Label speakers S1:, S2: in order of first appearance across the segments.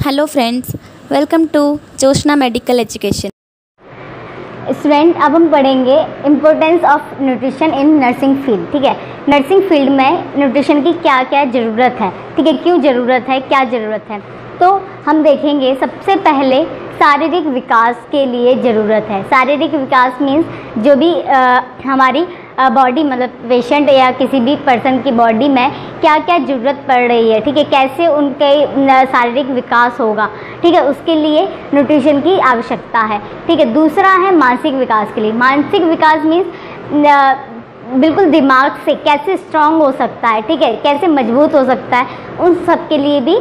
S1: Hello friends, welcome to Joshna medical education.
S2: Student, अब हम पढ़ेंगे importance of nutrition in nursing field. ठीक है, नर्सिंग फील्ड में न्यूट्रिशन की क्या क्या ज़रूरत है, ठीक है, क्यों ज़रूरत है, क्या ज़रूरत है। तो हम देखेंगे सबसे पहले शारीरिक विकास के लिए ज़रूरत है। शारीरिक विकास मीन्स जो भी हमारी बॉडी मतलब पेशेंट या किसी भी पर्सन की बॉडी में क्या क्या ज़रूरत पड़ रही है, ठीक है, कैसे उनके शारीरिक विकास होगा, ठीक है, उसके लिए न्यूट्रिशन की आवश्यकता है। ठीक है, दूसरा है मानसिक विकास के लिए। मानसिक विकास मीन्स बिल्कुल दिमाग से कैसे स्ट्रांग हो सकता है, ठीक है, कैसे मजबूत हो सकता है, उन सब के लिए भी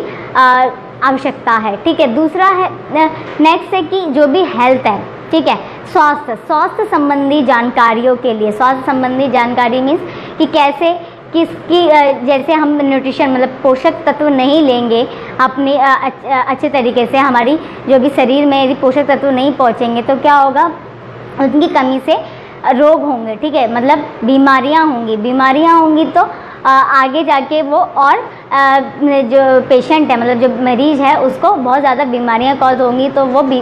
S2: आवश्यकता है। ठीक है, दूसरा है नेक्स्ट है कि जो भी हेल्थ है, ठीक है, स्वास्थ्य संबंधी जानकारियों के लिए। स्वास्थ्य संबंधी जानकारी मीन्स कि कैसे किसकी जैसे हम न्यूट्रिशन मतलब पोषक तत्व नहीं लेंगे अपनी अच्छे तरीके से, हमारी जो भी शरीर में यदि पोषक तत्व नहीं पहुँचेंगे तो क्या होगा, उनकी कमी से रोग होंगे, ठीक है, मतलब बीमारियां होंगी तो आगे जाके वो और जो पेशेंट है मतलब जो मरीज़ है उसको बहुत ज़्यादा बीमारियां कॉज होंगी, तो वो भी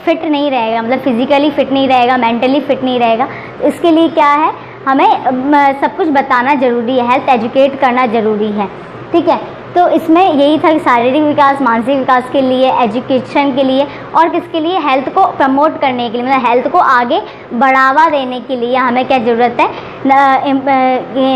S2: फिट नहीं रहेगा, मतलब फिज़िकली फिट नहीं रहेगा, मेंटली फिट नहीं रहेगा। इसके लिए क्या है, हमें सब कुछ बताना ज़रूरी है, हेल्थ एजुकेट करना ज़रूरी है। ठीक है, तो इसमें यही था कि शारीरिक विकास, मानसिक विकास के लिए, एजुकेशन के लिए और किसके लिए, हेल्थ को प्रमोट करने के लिए, मतलब हेल्थ को आगे बढ़ावा देने के लिए हमें क्या ज़रूरत है,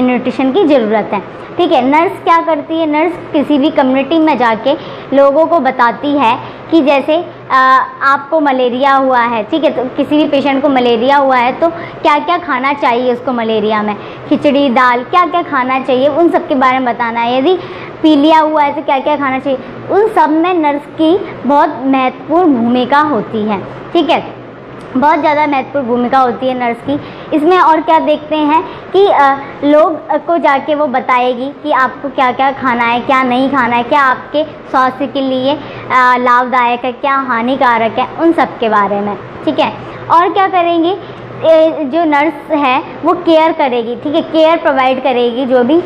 S2: न्यूट्रिशन की ज़रूरत है। ठीक है, नर्स क्या करती है, नर्स किसी भी कम्युनिटी में जाके लोगों को बताती है कि जैसे आपको मलेरिया हुआ है, ठीक है, तो किसी भी पेशेंट को मलेरिया हुआ है तो क्या क्या खाना चाहिए उसको, मलेरिया में खिचड़ी दाल क्या क्या खाना चाहिए, उन सब के बारे में बताना है। यदि पीलिया हुआ है तो क्या क्या खाना चाहिए, उन सब में नर्स की बहुत महत्वपूर्ण भूमिका होती है। ठीक है, बहुत ज़्यादा महत्वपूर्ण भूमिका होती है नर्स की। इसमें और क्या देखते हैं कि लोग को जाके वो बताएगी कि आपको क्या क्या खाना है, क्या नहीं खाना है, क्या आपके स्वास्थ्य के लिए लाभदायक है, क्या हानिकारक है, उन सब के बारे में। ठीक है, और क्या करेंगे, जो नर्स है वो केयर करेगी, ठीक है, केयर प्रोवाइड करेगी जो भी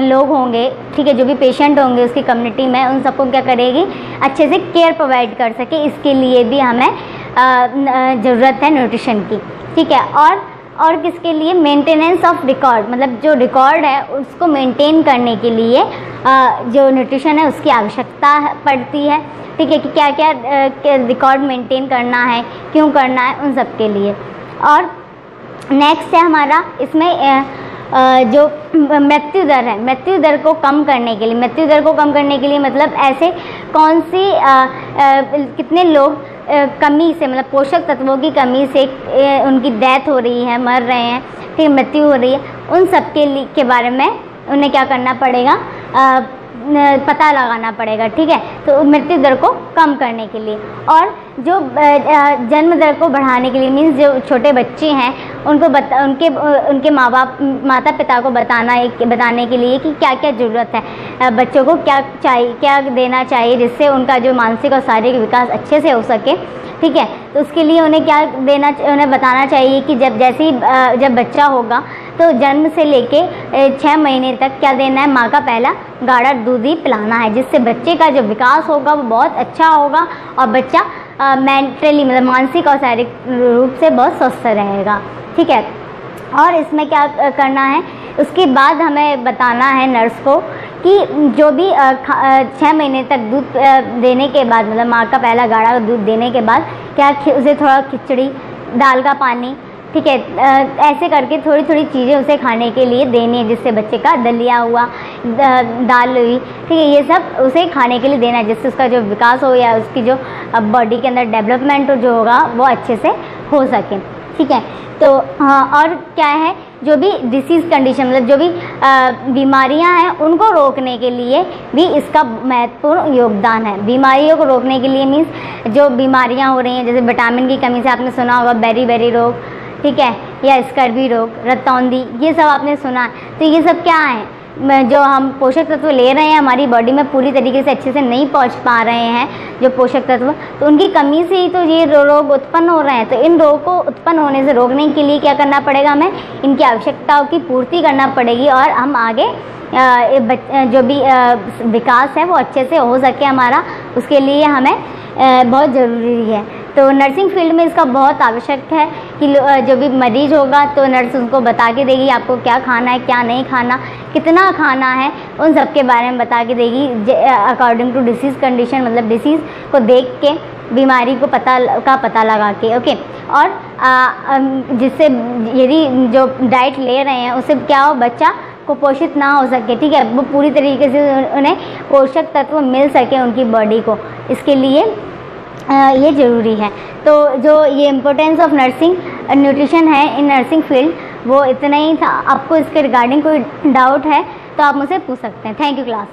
S2: लोग होंगे, ठीक है, जो भी पेशेंट होंगे उसकी कम्युनिटी में, उन सबको क्या करेगी, अच्छे से केयर प्रोवाइड कर सके। इसके लिए भी हमें ज़रूरत है न्यूट्रिशन की। ठीक है, और किसके लिए, मेंटेनेंस ऑफ रिकॉर्ड, मतलब जो रिकॉर्ड है उसको मेंटेन करने के लिए जो न्यूट्रिशन है उसकी आवश्यकता पड़ती है। ठीक है, कि क्या क्या रिकॉर्ड मेंटेन करना है, क्यों करना है, उन सब के लिए। और नेक्स्ट है हमारा इसमें जो मृत्यु दर है, मृत्यु दर को कम करने के लिए, मृत्यु दर को कम करने के लिए मतलब ऐसे कौन सी कितने लोग कमी से मतलब पोषक तत्वों की कमी से उनकी डेथ हो रही है, मर रहे हैं, ठीक, मृत्यु हो रही है, उन सब के बारे में उन्हें क्या करना पड़ेगा, पता लगाना पड़ेगा। ठीक है, तो मृत्यु दर को कम करने के लिए। और जो जन्म दर को बढ़ाने के लिए मीन्स जो छोटे बच्चे हैं उनको उनके माता पिता को बताने के लिए कि क्या क्या ज़रूरत है, बच्चों को क्या चाहिए, क्या देना चाहिए जिससे उनका जो मानसिक और शारीरिक विकास अच्छे से हो सके। ठीक है, तो उसके लिए उन्हें क्या उन्हें बताना चाहिए कि जब बच्चा होगा तो जन्म से लेके 6 महीने तक क्या देना है, माँ का पहला गाढ़ा दूध ही पिलाना है, जिससे बच्चे का जो विकास होगा वो बहुत अच्छा होगा और बच्चा मेंटली मतलब मानसिक और शारीरिक रूप से बहुत स्वस्थ रहेगा। ठीक है, और इसमें क्या करना है, उसके बाद हमें बताना है नर्स को कि जो भी 6 महीने तक दूध देने के बाद मतलब माँ का पहला गाढ़ा दूध देने के बाद क्या उसे थोड़ा खिचड़ी दाल का पानी, ठीक है, ऐसे करके थोड़ी थोड़ी चीज़ें उसे खाने के लिए देनी है, जिससे बच्चे का दलिया हुआ, दाल हुई, ठीक है, ये सब उसे खाने के लिए देना है, जिससे उसका जो विकास हो या उसकी जो बॉडी के अंदर डेवलपमेंट जो होगा वो अच्छे से हो सके। ठीक है, तो हाँ, और क्या है, जो भी डिसीज़ कंडीशन मतलब जो भी बीमारियां हैं उनको रोकने के लिए भी इसका महत्वपूर्ण योगदान है। बीमारियों को रोकने के लिए मीन्स जो बीमारियां हो रही हैं, जैसे विटामिन की कमी से आपने सुना होगा बेरी रोग, ठीक है, या स्कर्वी रोग, रतौंधी, ये सब आपने सुना है। तो ये सब क्या है, जो हम पोषक तत्व ले रहे हैं हमारी बॉडी में पूरी तरीके से अच्छे से नहीं पहुंच पा रहे हैं जो पोषक तत्व, तो उनकी कमी से ही तो ये रोग उत्पन्न हो रहे हैं। तो इन रोग को उत्पन्न होने से रोकने के लिए क्या करना पड़ेगा, हमें इनकी आवश्यकताओं की पूर्ति करना पड़ेगी और हम आगे जो भी विकास है वो अच्छे से हो सके हमारा, उसके लिए हमें बहुत ज़रूरी है। तो नर्सिंग फील्ड में इसका बहुत आवश्यक है कि जो भी मरीज होगा तो नर्स उनको बता के देगी आपको क्या खाना है, क्या नहीं खाना, कितना खाना है, उन सब के बारे में बता के देगी अकॉर्डिंग टू डिसीज़ कंडीशन, मतलब डिसीज़ को देख के, बीमारी को पता लगा के। ओके, और जिससे यदि जो डाइट ले रहे हैं उससे क्या हो, बच्चा कुपोषित ना हो सके, ठीक है, वो पूरी तरीके से उन्हें पोषक तत्व मिल सके उनकी बॉडी को, इसके लिए ये ज़रूरी है। तो जो ये इम्पोर्टेंस ऑफ नर्सिंग न्यूट्रिशन है इन नर्सिंग फील्ड, वो इतना ही था। आपको इसके रिगार्डिंग कोई डाउट है तो आप मुझसे पूछ सकते हैं। Thank you class.